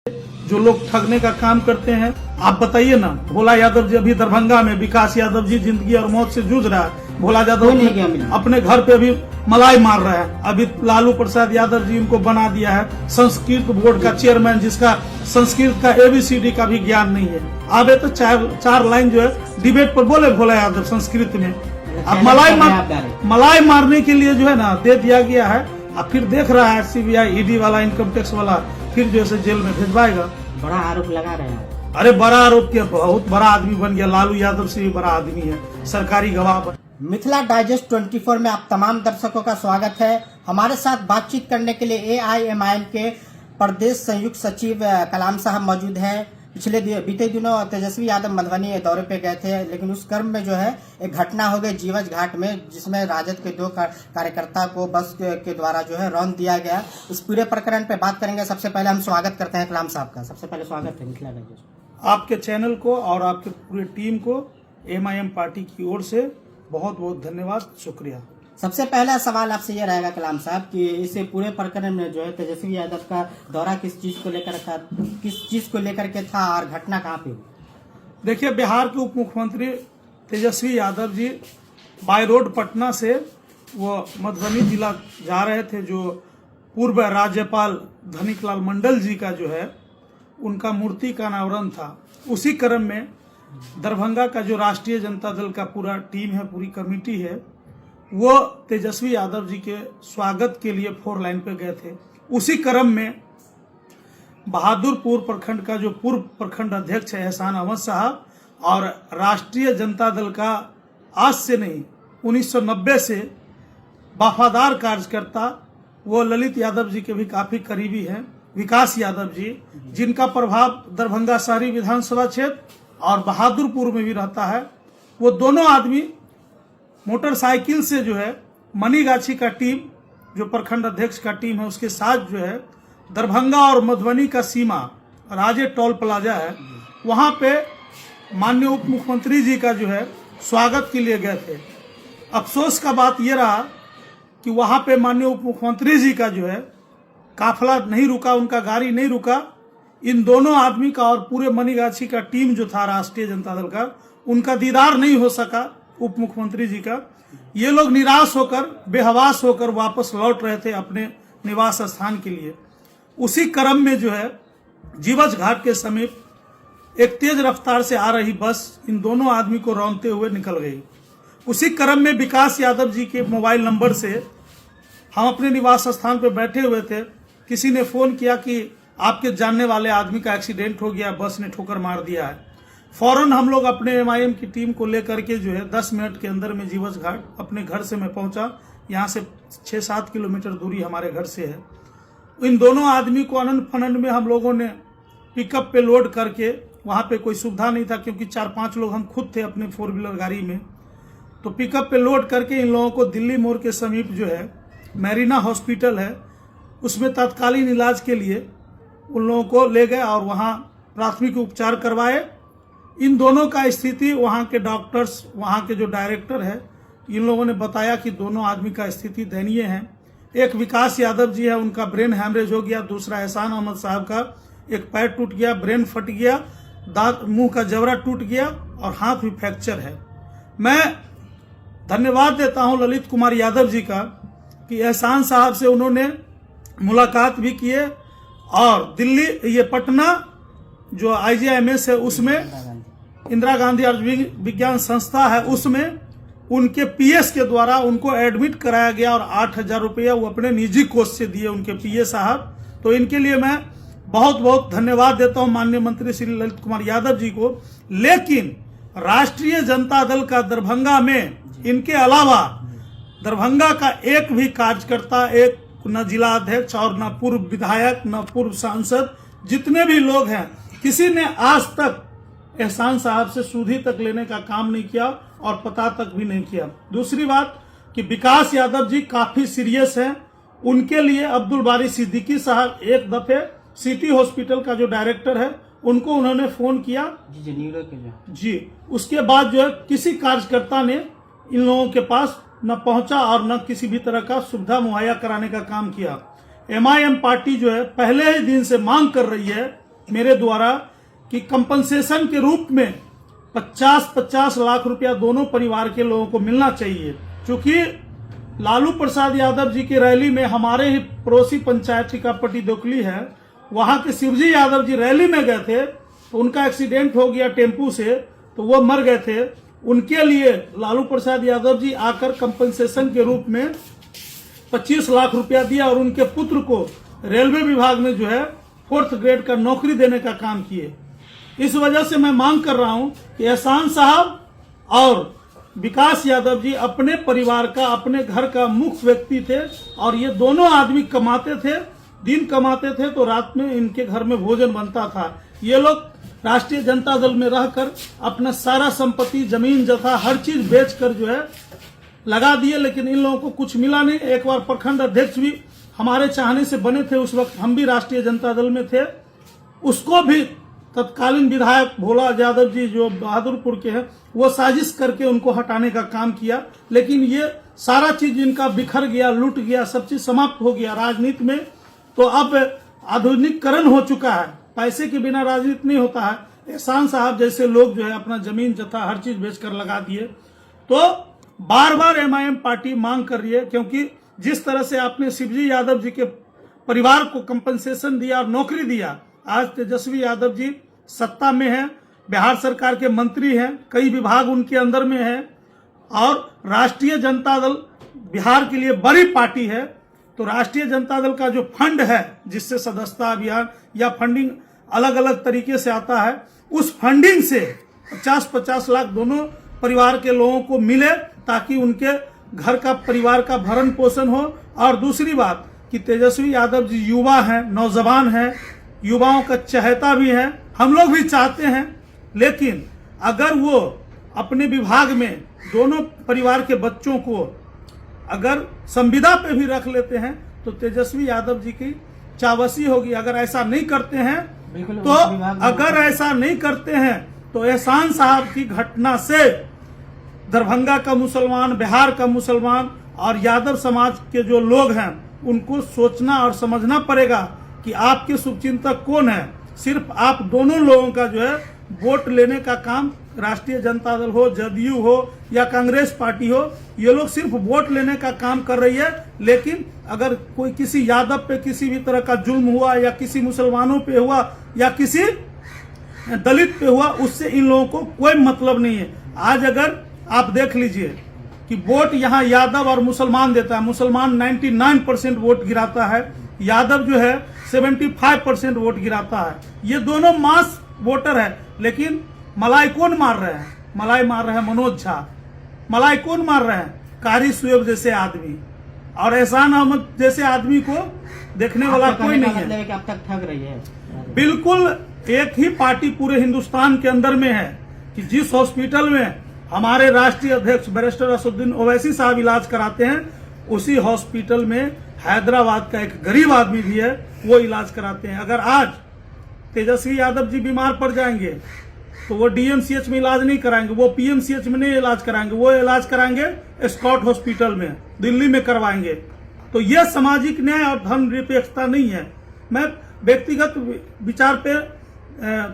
जो लोग ठगने का काम करते हैं। आप बताइए ना, भोला यादव जी अभी दरभंगा में, विकास यादव जी जिंदगी और मौत से जूझ रहा है। भोला यादव अपने घर पे अभी मलाई मार रहा है। अभी लालू प्रसाद यादव जी उनको बना दिया है संस्कृत बोर्ड का चेयरमैन, जिसका संस्कृत का ABCD का भी ज्ञान नहीं है। अब तो चार लाइन जो है डिबेट पर बोले भोला यादव संस्कृत में। अब मलाई मारने के लिए जो है ना दे दिया गया है। अब फिर देख रहा है CBI ED वाला, इनकम टैक्स वाला, फिर जो है जेल में भेजवाएगा। बड़ा आरोप लगा रहे हैं। अरे बड़ा आरोप क्या, बहुत बड़ा आदमी बन गया। लालू यादव से भी बड़ा आदमी है, सरकारी गवाह। मिथिला डाइजेस्ट 24 में आप तमाम दर्शकों का स्वागत है। हमारे साथ बातचीत करने के लिए AIMIM के प्रदेश संयुक्त सचिव कलाम साहब मौजूद हैं। बीते दिनों तेजस्वी यादव मधुबनी दौरे पे गए थे, लेकिन उस क्रम में जो है एक घटना हो गई जीवछ घाट में, जिसमें राजद के 2 कार्यकर्ता को बस के द्वारा जो है रौंद दिया गया। इस पूरे प्रकरण पे बात करेंगे। सबसे पहले हम स्वागत करते हैं कलाम साहब का। सबसे पहले स्वागत है मिथिला डाइजेस्ट। आपके चैनल को और आपके पूरी टीम को MIM पार्टी की ओर से बहुत बहुत धन्यवाद, शुक्रिया। सबसे पहला सवाल आपसे ये रहेगा कलाम साहब कि इस पूरे प्रकरण में जो है तेजस्वी यादव का दौरा किस चीज को लेकर के था और घटना कहाँ पे हुई? देखिए, बिहार के उप मुख्यमंत्री तेजस्वी यादव जी बाय रोड पटना से वो मधुबनी जिला जा रहे थे। जो पूर्व राज्यपाल धनिकलाल मंडल जी का जो है उनका मूर्ति का अनावरण था। उसी क्रम में दरभंगा का जो राष्ट्रीय जनता दल का पूरा टीम है, पूरी कमेटी है, वो तेजस्वी यादव जी के स्वागत के लिए 4 लाइन पे गए थे। उसी क्रम में बहादुरपुर प्रखंड का जो पूर्व प्रखंड अध्यक्ष है एहसान अहमद साहब, और राष्ट्रीय जनता दल का आज से नहीं 1990 से वफादार कार्यकर्ता, वो ललित यादव जी के भी काफी करीबी हैं, विकास यादव जी, जिनका प्रभाव दरभंगा शहरी विधानसभा क्षेत्र और बहादुरपुर में भी रहता है। वो दोनों आदमी मोटरसाइकिल से जो है मनीगाछी का टीम, जो प्रखंड अध्यक्ष का टीम है, उसके साथ जो है दरभंगा और मधुबनी का सीमा राजे टोल प्लाजा है, वहां पे माननीय उप मुख्यमंत्री जी का जो है स्वागत के लिए गए थे। अफसोस का बात यह रहा कि वहां पे माननीय उप मुख्यमंत्री जी का जो है काफिला नहीं रुका, उनका गाड़ी नहीं रुका। इन दोनों आदमी का और पूरे मनीगाछी का टीम जो था राष्ट्रीय जनता दल का, उनका दीदार नहीं हो सका उप मुख्यमंत्री जी का। ये लोग निराश होकर, बेहवास होकर वापस लौट रहे थे अपने निवास स्थान के लिए। उसी क्रम में जो है जीवछ घाट के समीप एक तेज रफ्तार से आ रही बस इन दोनों आदमी को रौंदते हुए निकल गई। उसी क्रम में विकास यादव जी के मोबाइल नंबर से, हम अपने निवास स्थान पर बैठे हुए थे, किसी ने फोन किया कि आपके जानने वाले आदमी का एक्सीडेंट हो गया, बस ने ठोकर मार दिया है। फौरन हम लोग अपने MIM की टीम को लेकर के जो है 10 मिनट के अंदर में जीवछ घाट अपने घर से मैं पहुंचा। यहाँ से 6-7 किलोमीटर दूरी हमारे घर से है। इन दोनों आदमी को अनंत फनंद में हम लोगों ने पिकअप पे लोड करके, वहाँ पे कोई सुविधा नहीं था क्योंकि 4-5 लोग हम खुद थे अपने 4 व्हीलर गाड़ी में, तो पिकअप पे लोड करके इन लोगों को दिल्ली मोड़ के समीप जो है मैरिना हॉस्पिटल है, उसमें तत्कालीन इलाज के लिए उन लोगों को ले गए और वहाँ प्राथमिक उपचार करवाए। इन दोनों का स्थिति, वहाँ के डॉक्टर्स, वहाँ के जो डायरेक्टर है, इन लोगों ने बताया कि दोनों आदमी का स्थिति दयनीय है। एक विकास यादव जी है, उनका ब्रेन हैमरेज हो गया। दूसरा एहसान अहमद साहब का एक पैर टूट गया, ब्रेन फट गया, दांत मुंह का जबड़ा टूट गया और हाथ भी फ्रैक्चर है। मैं धन्यवाद देता हूँ ललित कुमार यादव जी का कि एहसान साहब से उन्होंने मुलाकात भी किए और दिल्ली, ये पटना जो IGIMS है उसमें, इंदिरा गांधी विज्ञान संस्था है, उसमें उनके PS के द्वारा उनको एडमिट कराया गया और 8,000 रुपया वो अपने निजी कोष से दिए उनके PA साहब। तो इनके लिए मैं बहुत बहुत धन्यवाद देता हूं माननीय मंत्री श्री ललित कुमार यादव जी को। लेकिन राष्ट्रीय जनता दल का दरभंगा में, इनके अलावा दरभंगा का एक भी कार्यकर्ता, एक न जिला अध्यक्ष और न पूर्व विधायक, न पूर्व सांसद, जितने भी लोग हैं, किसी ने आज तक एहसान साहब से सूधी तक लेने का काम नहीं किया और पता तक भी नहीं किया। दूसरी बात कि विकास यादव जी काफी सीरियस हैं। उनके लिए अब्दुल बारी सिद्दीकी साहब एक दफे सिटी हॉस्पिटल का जो डायरेक्टर है, उनको उन्होंने फोन किया जी। उसके बाद जो है किसी कार्यकर्ता ने इन लोगों के पास न पहुंचा और न किसी भी तरह का सुविधा मुहैया कराने का काम किया। MIM पार्टी जो है पहले ही दिन से मांग कर रही है मेरे द्वारा कि कंपनसेशन के रूप में 50-50 लाख रुपया दोनों परिवार के लोगों को मिलना चाहिए। क्योंकि लालू प्रसाद यादव जी की रैली में हमारे ही पड़ोसी पंचायत टीकापट्टी दोकली है, वहां के शिवजी यादव जी रैली में गए थे तो उनका एक्सीडेंट हो गया टेम्पू से, तो वो मर गए थे। उनके लिए लालू प्रसाद यादव जी आकर कंपनसेशन के रूप में 25 लाख रुपया दिया और उनके पुत्र को रेलवे विभाग में जो है 4th ग्रेड का नौकरी देने का काम किए। इस वजह से मैं मांग कर रहा हूं कि एहसान साहब और विकास यादव जी अपने परिवार का, अपने घर का मुख्य व्यक्ति थे और ये दोनों आदमी कमाते थे, दिन कमाते थे तो रात में इनके घर में भोजन बनता था। ये लोग राष्ट्रीय जनता दल में रहकर अपना सारा संपत्ति, जमीन जथा हर चीज बेचकर जो है लगा दिए, लेकिन इन लोगों को कुछ मिला नहीं। एक बार प्रखंड अध्यक्ष भी हमारे चाहने से बने थे, उस वक्त हम भी राष्ट्रीय जनता दल में थे, उसको भी तत्कालीन विधायक भोला यादव जी जो बहादुरपुर के हैं वो साजिश करके उनको हटाने का काम किया। लेकिन ये सारा चीज इनका बिखर गया, लूट गया, सब चीज समाप्त हो गया राजनीति में। तो अब आधुनिकीकरण हो चुका है, पैसे के बिना राजनीति नहीं होता है। एहसान साहब जैसे लोग जो है अपना जमीन जथा हर चीज बेचकर लगा दिए। तो बार बार MIM पार्टी मांग कर रही है, क्योंकि जिस तरह से आपने शिवजी यादव जी के परिवार को कंपनसेशन दिया और नौकरी दिया, आज तेजस्वी यादव जी सत्ता में हैं, बिहार सरकार के मंत्री हैं, कई विभाग उनके अंदर में है और राष्ट्रीय जनता दल बिहार के लिए बड़ी पार्टी है। तो राष्ट्रीय जनता दल का जो फंड है, जिससे सदस्यता अभियान या फंडिंग अलग अलग तरीके से आता है, उस फंडिंग से 50-50 लाख दोनों परिवार के लोगों को मिले ताकि उनके घर का, परिवार का भरण पोषण हो। और दूसरी बात कि तेजस्वी यादव जी युवा हैं, नौजवान हैं, युवाओं का चहेता भी है, हम लोग भी चाहते हैं। लेकिन अगर वो अपने विभाग में दोनों परिवार के बच्चों को अगर संविदा पे भी रख लेते हैं तो तेजस्वी यादव जी की चावसी होगी। अगर ऐसा नहीं करते हैं तो तो एहसान साहब की घटना से दरभंगा का मुसलमान, बिहार का मुसलमान और यादव समाज के जो लोग हैं उनको सोचना और समझना पड़ेगा कि आपके शुभचिंतक कौन है। सिर्फ आप दोनों लोगों का जो है वोट लेने का काम, राष्ट्रीय जनता दल हो, जदयू हो या कांग्रेस पार्टी हो, ये लोग सिर्फ वोट लेने का काम कर रही है। लेकिन अगर कोई किसी यादव पे किसी भी तरह का जुल्म हुआ या किसी मुसलमानों पे हुआ या किसी दलित पे हुआ, उससे इन लोगों को कोई मतलब नहीं है। आज अगर आप देख लीजिए कि वोट यहाँ यादव और मुसलमान देता है, मुसलमान 99% वोट गिराता है, यादव जो है 75% वोट गिराता है। ये दोनों मास वोटर है। लेकिन मलाई कौन मार रहे हैं? मलाई मार रहे हैं मनोज झा। मलाई कौन मार रहे हैं? कारी सुएब जैसे आदमी और एहसान अहमद जैसे आदमी को देखने वाला कोई नहीं है। मतलब अब तक ठग रही है। बिल्कुल एक ही पार्टी पूरे हिंदुस्तान के अंदर में है कि जिस हॉस्पिटल में हमारे राष्ट्रीय अध्यक्ष बैरिस्टर असदुद्दीन ओवैसी साहब इलाज कराते हैं, उसी हॉस्पिटल में हैदराबाद का एक गरीब आदमी भी है, वो इलाज कराते हैं। अगर आज तेजस्वी यादव जी बीमार पड़ जाएंगे तो वो DMCH में इलाज नहीं कराएंगे, वो PMCH में नहीं इलाज कराएंगे, वो इलाज कराएंगे स्कॉट हॉस्पिटल में, दिल्ली में करवाएंगे। तो ये सामाजिक न्याय और धर्मनिरपेक्षता नहीं है। मैं व्यक्तिगत विचार पे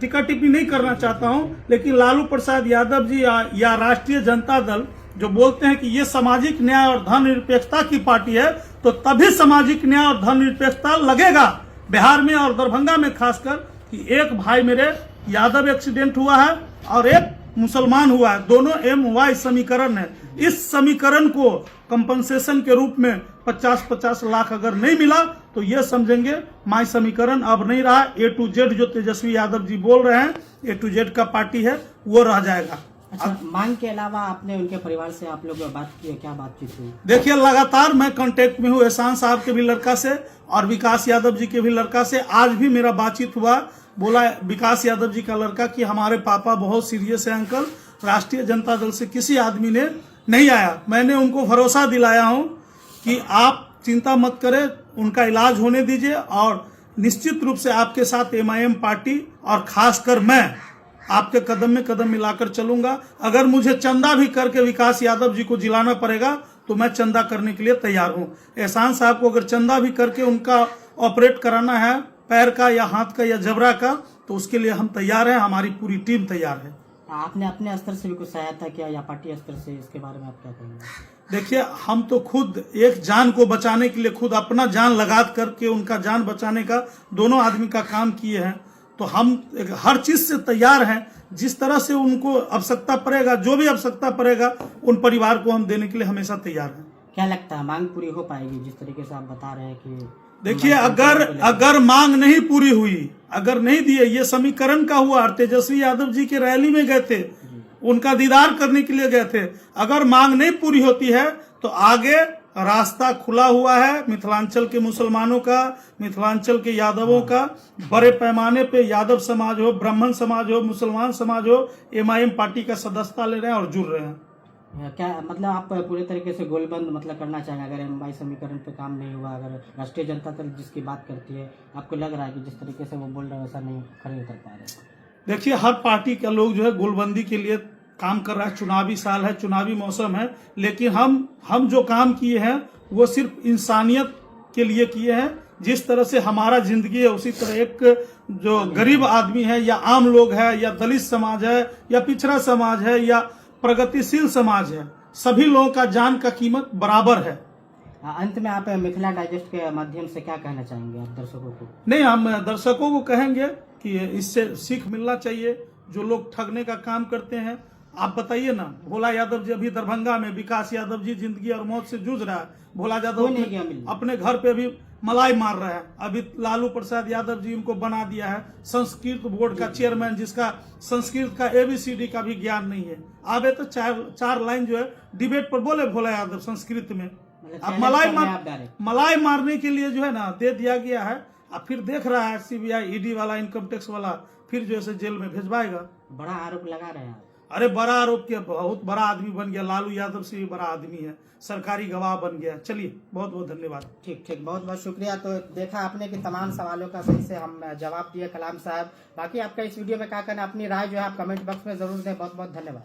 टिक्का टिप्पणी नहीं करना चाहता हूं, लेकिन लालू प्रसाद यादव जी या राष्ट्रीय जनता दल जो बोलते हैं कि ये सामाजिक न्याय और धर्मनिरपेक्षता की पार्टी है, तो तभी सामाजिक न्याय और धर्मनिरपेक्षता लगेगा बिहार में और दरभंगा में खासकर कि एक भाई मेरे यादव एक्सीडेंट हुआ है और एक मुसलमान हुआ है, दोनों MY समीकरण है। इस समीकरण को कंपनसेशन के रूप में 50-50 लाख अगर नहीं मिला तो ये समझेंगे माई समीकरण अब नहीं रहा। A to Z जो तेजस्वी यादव जी बोल रहे हैं, A to Z का पार्टी है, वो रह जाएगा। अच्छा, मांग के अलावा आपने उनके परिवार से आप लोग बात की है, क्या बातचीत हुई? देखिए, लगातार मैं कांटेक्ट में हूँ एहसान साहब के भी लड़का से और विकास यादव जी के भी लड़का से। आज भी मेरा बातचीत हुआ, बोला विकास यादव जी का लड़का कि हमारे पापा बहुत सीरियस है अंकल, राष्ट्रीय जनता दल से किसी आदमी ने नहीं आया। मैंने उनको भरोसा दिलाया हूं कि आप चिंता मत करें, उनका इलाज होने दीजिए और निश्चित रूप से आपके साथ MIM पार्टी और खासकर मैं आपके कदम में कदम मिलाकर चलूंगा। अगर मुझे चंदा भी करके विकास यादव जी को जिलाना पड़ेगा तो मैं चंदा करने के लिए तैयार हूं। एहसान साहब को अगर चंदा भी करके उनका ऑपरेट कराना है, पैर का या हाथ का या जबड़ा का, तो उसके लिए हम तैयार हैं, हमारी पूरी टीम तैयार है। आपने अपने स्तर से भी कुछ सहायता किया या पार्टी स्तर से, इसके बारे में आप क्या कहेंगे? देखिए, हम तो खुद एक जान को बचाने के लिए खुद अपना जान लगा करके उनका जान बचाने का दोनों आदमी का काम किए हैं। तो हम हर चीज से तैयार हैं, जिस तरह से उनको आवश्यकता पड़ेगा, जो भी आवश्यकता पड़ेगा उन परिवार को हम देने के लिए हमेशा तैयार हैं। क्या लगता है मांग पूरी हो पाएगी जिस तरीके से आप बता रहे हैं कि? देखिए, अगर मांग नहीं पूरी हुई, अगर नहीं दिए, ये समीकरण का हुआ, तेजस्वी यादव जी के रैली में गए थे, उनका दीदार करने के लिए गए थे। अगर मांग नहीं पूरी होती है तो आगे रास्ता खुला हुआ है मिथिलांचल के मुसलमानों का, मिथिलांचल के यादवों का। बड़े पैमाने पे यादव समाज हो, ब्राह्मण समाज हो, मुसलमान समाज हो, MIM पार्टी का सदस्यता ले रहे हैं और जुड़ रहे हैं। क्या मतलब आप पूरे तरीके से गोलबंद मतलब करना चाहेंगे अगर MI समीकरण पे काम नहीं हुआ? अगर राष्ट्रीय जनता दल जिसकी बात करती है, आपको लग रहा है कि जिस तरीके से वो बोल रहे हैं वैसा नहीं खड़े उतर पा रहे? देखिए, हर पार्टी का लोग जो है गोलबंदी के लिए काम कर रहा है। चुनावी साल है, चुनावी मौसम है, लेकिन हम जो काम किए हैं वो सिर्फ इंसानियत के लिए किए हैं। जिस तरह से हमारा जिंदगी है उसी तरह एक जो गरीब आदमी है या आम लोग है या दलित समाज है या पिछड़ा समाज है या प्रगतिशील समाज है, सभी लोगों का जान का कीमत बराबर है। अंत में आप मिथिला डाइजेस्ट के माध्यम से क्या कहना चाहेंगे आप दर्शकों को? नहीं, हम दर्शकों को कहेंगे कि इससे सीख मिलना चाहिए जो लोग ठगने का काम करते हैं। आप बताइए ना, भोला यादव जी अभी दरभंगा में, विकास यादव जी जिंदगी और मौत से जूझ रहा है। भोला यादव अपने घर पे अभी मलाई मार रहा है। अभी लालू प्रसाद यादव जी उनको बना दिया है संस्कृत बोर्ड का चेयरमैन, जिसका संस्कृत का ABCD का भी ज्ञान नहीं है। आवे तो चार लाइन जो है डिबेट पर बोले भोला यादव संस्कृत में। अब मलाई मारने के लिए जो है ना दे दिया गया है। अब फिर देख रहा है CBI ED वाला, इनकम टैक्स वाला, फिर जो है जेल में भेजवाएगा। बड़ा आरोप लगा रहे हैं। अरे बड़ा आरोप क्या, बहुत बड़ा आदमी बन गया। लालू यादव से भी बड़ा आदमी है, सरकारी गवाह बन गया। चलिए, बहुत बहुत धन्यवाद। ठीक, बहुत बहुत शुक्रिया। तो देखा आपने कि तमाम सवालों का सही से हम जवाब दिए कलाम साहब। बाकी आपका इस वीडियो में क्या कहना, अपनी राय जो है आप कमेंट बॉक्स में जरूर दें। बहुत बहुत धन्यवाद।